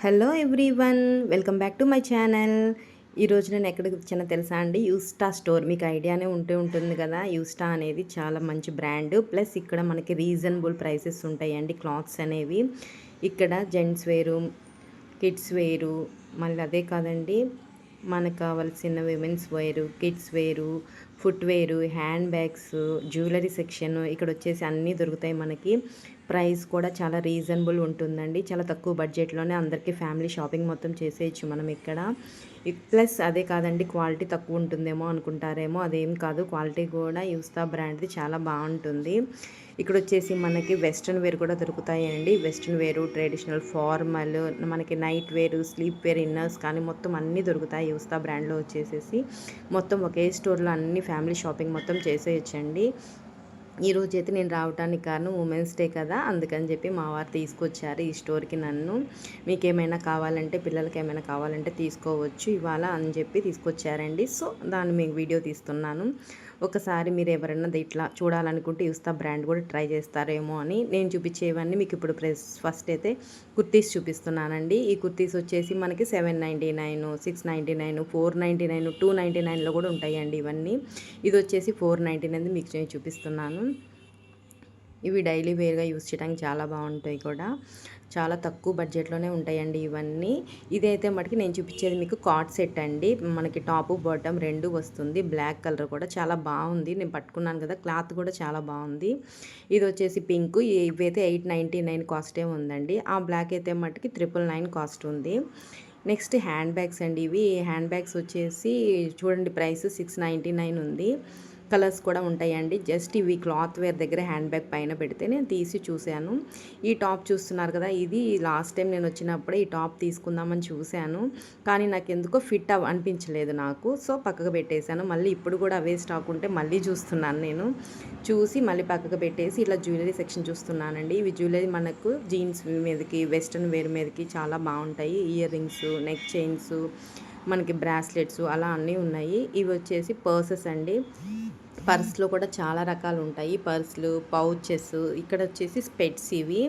Hello everyone, welcome back to my channel. ఈరోజు నేను ఎక్కడికి వచ్చానో తెలుసా అండి? యూస్టా స్టోర్. మీకు ఐడియానే ఉంటుంది కదా. యూస్టా అనేది చాలా మంచి బ్రాండ్. ప్లస్ ఇక్కడ మనకి రీజనబుల్ ప్రైసెస్ ఉంటాయండి క్లాత్స్ అనేవి. ఇక్కడ జెంట్స్ వేరు, కిడ్స్ వేరు, మళ్ళీ అదే కాదండి, మనకు కావాల్సిన విమెన్స్ వేరు, కిడ్స్ వేరు, ఫుట్ వేరు, హ్యాండ్ బ్యాగ్స్, జ్యువెలరీ సెక్షన్ ఇక్కడ వచ్చేసి అన్నీ దొరుకుతాయి మనకి. ప్రైస్ కూడా చాలా రీజనబుల్ ఉంటుందండి. చాలా తక్కువ బడ్జెట్లోనే అందరికీ ఫ్యామిలీ షాపింగ్ మొత్తం చేసేయచ్చు మనం ఇక్కడ. ప్లస్ అదే కాదండి, క్వాలిటీ తక్కువ ఉంటుందేమో అనుకుంటారేమో, అదేం కాదు. క్వాలిటీ కూడా యూస్తా బ్రాండ్ది చాలా బాగుంటుంది. ఇక్కడ వచ్చేసి మనకి వెస్ట్రన్ వేర్ కూడా దొరుకుతాయండి. వెస్ట్రన్ వేరు, ట్రెడిషనల్, ఫార్మల్, మనకి night wear, sleep wear, inners కానీ మొత్తం అన్నీ దొరుకుతాయి యూస్తా బ్రాండ్లో వచ్చేసేసి. మొత్తం ఒకే స్టోర్లో అన్ని ఫ్యామిలీ షాపింగ్ మొత్తం చేసేయచ్చండి. ఈరోజు అయితే నేను రావడానికి కారణం ఉమెన్స్ డే కదా, అందుకని చెప్పి మా వారు తీసుకొచ్చారు ఈ స్టోర్కి నన్ను. మీకు ఏమైనా కావాలంటే, పిల్లలకి ఏమైనా కావాలంటే తీసుకోవచ్చు ఇవాళ అని చెప్పి తీసుకొచ్చారండి. సో దాన్ని మీకు వీడియో తీస్తున్నాను. ఒకసారి మీరు ఎవరైనా ఇట్లా చూడాలనుకుంటే యూస్తా బ్రాండ్ కూడా ట్రై చేస్తారేమో అని నేను చూపించేవన్నీ మీకు ఇప్పుడు ఫస్ట్ అయితే కుర్తీస్ చూపిస్తున్నానండి. ఈ కుర్తీస్ వచ్చేసి మనకి 799, 699, 499, 299లో కూడా ఉంటాయండి ఇవన్నీ. ఇది వచ్చేసి 499 మీకు నేను చూపిస్తున్నాను. ఇవి డైలీ వేర్గా యూస్ చేయడానికి చాలా బాగుంటాయి కూడా. చాలా తక్కువ బడ్జెట్లోనే ఉంటాయండి ఇవన్నీ. ఇదైతే మటుకి నేను చూపించేది మీకు కార్డ్ సెట్ అండి. మనకి టాపు బాటమ్ రెండు వస్తుంది. బ్లాక్ కలర్ కూడా చాలా బాగుంది. నేను పట్టుకున్నాను కదా, క్లాత్ కూడా చాలా బాగుంది. ఇది వచ్చేసి పింక్. ఇవైతే 899 కాస్టే ఉందండి. ఆ బ్లాక్ అయితే మటుకి 999 కాస్ట్ ఉంది. నెక్స్ట్ హ్యాండ్ బ్యాగ్స్ అండి. ఇవి హ్యాండ్ బ్యాగ్స్ వచ్చేసి చూడండి, ప్రైస్ 699 ఉంది. కలర్స్ కూడా ఉంటాయండి. జస్ట్ ఇవి క్లాత్ వేర్ దగ్గర హ్యాండ్ బ్యాగ్ పైన పెడితే నేను తీసి చూశాను. ఈ టాప్ చూస్తున్నారు కదా, ఇది లాస్ట్ టైం నేను వచ్చినప్పుడే ఈ టాప్ తీసుకుందామని చూశాను, కానీ నాకు ఎందుకో ఫిట్ అనిపించలేదు నాకు. సో పక్కకు పెట్టేశాను. మళ్ళీ ఇప్పుడు కూడా అవే స్టాక్ ఉంటే మళ్ళీ చూస్తున్నాను. నేను చూసి మళ్ళీ పక్కకు పెట్టేసి ఇలా జ్యువెలరీ సెక్షన్ చూస్తున్నానండి. ఇవి జ్యువెలరీ మనకు జీన్స్ మీదకి, వెస్ట్రన్ వేర్ మీదకి చాలా బాగుంటాయి. ఇయర్ రింగ్స్, నెక్ చైన్స్, మనకి బ్రాస్లెట్స్ అలా అన్నీ ఉన్నాయి. ఇవి వచ్చేసి పర్సెస్ అండి. పర్స్లో కూడా చాలా రకాలు ఉంటాయి. పర్స్లు, పౌచెస్, ఇక్కడ వచ్చేసి స్పెట్స్. ఇవి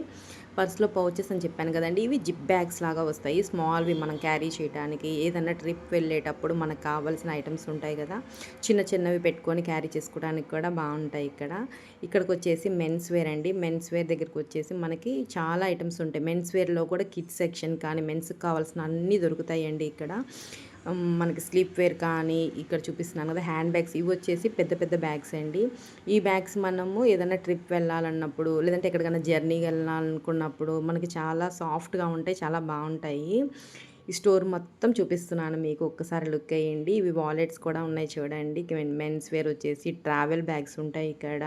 పర్స్లో పౌచెస్ అని చెప్పాను కదండి. ఇవి జిప్ బ్యాగ్స్ లాగా వస్తాయి. స్మాల్వి మనం క్యారీ చేయడానికి, ఏదన్నా ట్రిప్ వెళ్ళేటప్పుడు మనకు కావాల్సిన ఐటమ్స్ ఉంటాయి కదా, చిన్న చిన్నవి పెట్టుకొని క్యారీ చేసుకోవడానికి కూడా బాగుంటాయి ఇక్కడ. ఇక్కడికి వచ్చేసి మెన్స్ వేర్ అండి. మెన్స్ వేర్ దగ్గరికి వచ్చేసి మనకి చాలా ఐటమ్స్ ఉంటాయి. మెన్స్ వేర్లో కూడా కిడ్స్ సెక్షన్ కానీ మెన్స్కి కావాల్సిన అన్నీ దొరుకుతాయండి ఇక్కడ. మనకి స్లీప్ వేర్ కానీ ఇక్కడ చూపిస్తున్నాను కదా, హ్యాండ్ బ్యాగ్స్. ఇవి వచ్చేసి పెద్ద పెద్ద బ్యాగ్స్ అండి. ఈ బ్యాగ్స్ మనము ఏదైనా ట్రిప్ వెళ్ళాలన్నప్పుడు, లేదంటే ఎక్కడికైనా జర్నీకి వెళ్ళాలనుకున్నప్పుడు మనకి చాలా సాఫ్ట్గా ఉంటాయి, చాలా బాగుంటాయి. ఈ స్టోర్ మొత్తం చూపిస్తున్నాను మీకు, ఒక్కసారి లుక్ వేయండి. ఇవి వాలెట్స్ కూడా ఉన్నాయి చూడండి. మెన్స్ వేర్ వచ్చేసి ట్రావెల్ బ్యాగ్స్ ఉంటాయి ఇక్కడ.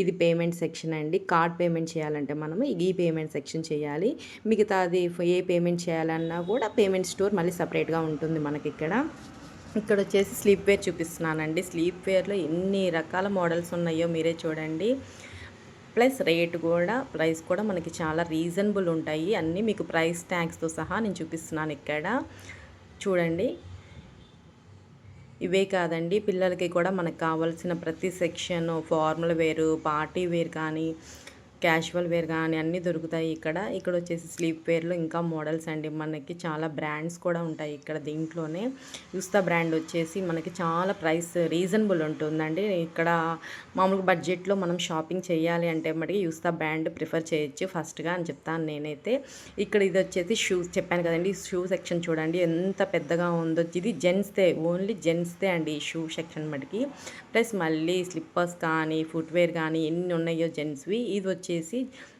ఇది పేమెంట్ సెక్షన్ అండి. కార్డ్ పేమెంట్ చేయాలంటే మనము ఈ పేమెంట్ సెక్షన్ చేయాలి. మిగతాది ఏ పేమెంట్ చేయాలన్నా కూడా పేమెంట్ స్టోర్ మళ్ళీ సపరేట్గా ఉంటుంది మనకి ఇక్కడ. ఇక్కడ వచ్చేసి స్లీప్ వేర్ చూపిస్తున్నానండి. స్లీప్ వేర్లో ఎన్ని రకాల మోడల్స్ ఉన్నాయో మీరే చూడండి. ప్లస్ ప్రైస్ కూడా మనకి చాలా రీజనబుల్ ఉంటాయి. అన్నీ మీకు ప్రైస్ ట్యాగ్స్తో సహా నేను చూపిస్తున్నాను ఇక్కడ చూడండి. ఇవే కాదండి, పిల్లలకి కూడా మనకు కావాల్సిన ప్రతి సెక్షన్, ఫార్మల్ వేరు, పార్టీ వేర్ కానీ, క్యాజువల్ వేర్ కానీ అన్నీ దొరుకుతాయి ఇక్కడ. ఇక్కడ వచ్చేసి స్లీప్ వేర్లో ఇంకా మోడల్స్ అండి. మనకి చాలా బ్రాండ్స్ కూడా ఉంటాయి ఇక్కడ. దీంట్లోనే యూస్తా బ్రాండ్ వచ్చేసి మనకి చాలా ప్రైస్ రీజనబుల్ ఉంటుందండి. ఇక్కడ మామూలుగా బడ్జెట్లో మనం షాపింగ్ చేయాలి అంటే మటుకు యూస్తా బ్రాండ్ ప్రిఫర్ చేయొచ్చు ఫస్ట్గా అని చెప్తాను నేనైతే. ఇక్కడ ఇది వచ్చేసి షూస్ చెప్పాను కదండి. షూ సెక్షన్ చూడండి ఎంత పెద్దగా ఉందో. ఇది జెంట్స్దే, ఓన్లీ జెంట్స్దే అండి ఈ షూ సెక్షన్ మటుకి. ప్లస్ మళ్ళీ స్లిప్పర్స్ కానీ, ఫుట్వేర్ కానీ ఎన్ని ఉన్నాయో జెంట్స్వి. ఇది వచ్చేసి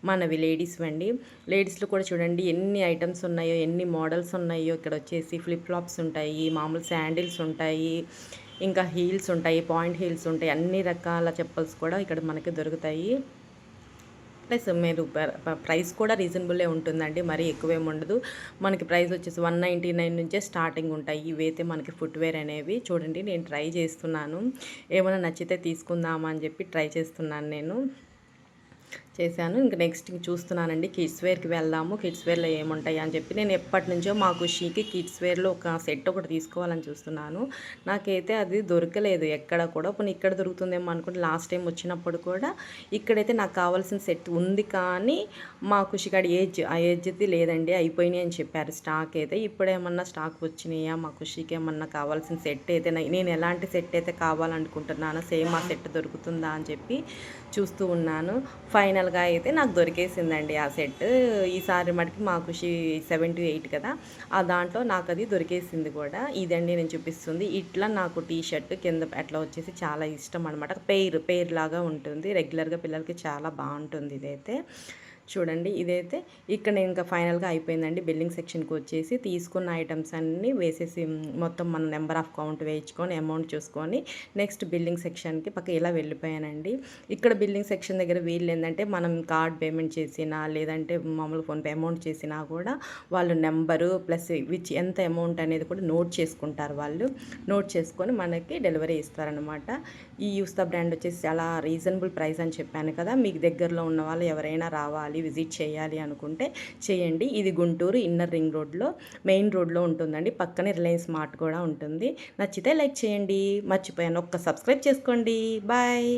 మనవి లేడీస్ అండి. లేడీస్లో కూడా చూడండి ఎన్ని ఐటమ్స్ ఉన్నాయో, ఎన్ని మోడల్స్ ఉన్నాయో. ఇక్కడ వచ్చేసి ఫ్లిప్ ఫ్లాప్స్ ఉంటాయి, మామూలు శాండిల్స్ ఉంటాయి, ఇంకా హీల్స్ ఉంటాయి, పాయింట్ హీల్స్ ఉంటాయి, అన్ని రకాల చెప్పల్స్ కూడా ఇక్కడ మనకి దొరుకుతాయి. ప్లస్ మీరు ప్రైస్ కూడా రీజనబుల్లే ఉంటుందండి, మరీ ఎక్కువేమి ఉండదు. మనకి ప్రైస్ వచ్చేసి 199 నుంచే స్టార్టింగ్ ఉంటాయి. ఇవైతే మనకి ఫుట్వేర్ అనేవి చూడండి. నేను ట్రై చేస్తున్నాను, ఏమైనా నచ్చితే తీసుకుందామా అని చెప్పి ట్రై చేస్తున్నాను నేను. చేశాను. ఇంక నెక్స్ట్ చూస్తున్నానండి కిడ్స్ వేర్‌కి వెళ్దాము. కిడ్స్ వేర్‌లో ఏముంటాయి అని చెప్పి నేను ఎప్పటినుంచో మా ఖుషీకి కిడ్స్ వేర్‌లో ఒక సెట్ ఒకటి తీసుకోవాలని చూస్తున్నాను. నాకైతే అది దొరకలేదు ఎక్కడ కూడా. పోనీ ఇక్కడ దొరుకుతుందేమో అనుకుంటే లాస్ట్ టైం వచ్చినప్పుడు కూడా ఇక్కడైతే నాకు కావాల్సిన సెట్ ఉంది కానీ మా ఖుషికాడి ఆ ఏజ్‌ది లేదండి అయిపోయినాయి అని చెప్పారు స్టాక్ అయితే. ఇప్పుడేమన్నా స్టాక్ వచ్చినాయా మా ఖుషికి ఏమన్నా కావాల్సిన సెట్ అయితే నేను ఎలాంటి సెట్ అయితే కావాలనుకుంటున్నానో సేమ్ ఆ సెట్ దొరుకుతుందా అని చెప్పి చూస్తూ ఉన్నాను. ఫైనల్‌గా అయితే నాకు దొరికేసిందండి ఆ సెట్. ఈసారి మటుకి మా ఖుషి 7-8 కదా! దాంట్లో నాకది దొరికేసింది కూడా. ఇదండి నేను చూపిస్తుంది. ఇట్లా నాకు టీ షర్ట్ కింద అట్లా వచ్చేసి చాలా ఇష్టం అనమాట. పెయిర్ లాగా ఉంటుంది. రెగ్యులర్‌గా పిల్లలకి చాలా బావుంటుంది ఇదైతే. చూడండి ఇదైతే ఇక్కడ నేను ఇంకా ఫైనల్‌గా అయిపోయిందండి. బిల్లింగ్ సెక్షన్‌కి వచ్చేసి తీసుకున్న ఐటెమ్స్ అన్నీ వేసేసి మొత్తం మన నెంబర్ ఆఫ్ కౌంట్ వేయించుకొని అమౌంట్ చూసుకొని నెక్స్ట్ బిల్లింగ్ సెక్షన్‌కి ఇలా వెళ్ళిపోయానండి. ఇక్కడ బిల్లింగ్ సెక్షన్ దగ్గర వీళ్ళేందంటే మనం కార్డ్ పేమెంట్ చేసినా లేదంటే మామూలు ఫోన్‌పే అమౌంట్ చేసినా కూడా వాళ్ళు నెంబరు ప్లస్ ఎంత అమౌంట్ అనేది కూడా నోట్ చేసుకుంటారు వాళ్ళు. నోట్ చేసుకొని మనకి డెలివరీ ఇస్తారనమాట. ఈ యూస్తా బ్రాండ్ వచ్చేసి చాలా రీజనబుల్ ప్రైస్ అని చెప్పాను కదా! మీకు దగ్గరలో ఉన్న వాళ్ళు ఎవరైనా రావాలి, విజిట్ చేయాలి అనుకుంటే చేయండి. ఇది గుంటూరు ఇన్నర్ రింగ్ రోడ్‌లో మెయిన్ రోడ్‌లో ఉంటుందండి. పక్కనే రిలయన్స్ మార్ట్ కూడా ఉంటుంది. నచ్చితే లైక్ చేయండి. మర్చిపోయాను ఒక్క సబ్స్క్రైబ్ చేసుకోండి. బాయ్.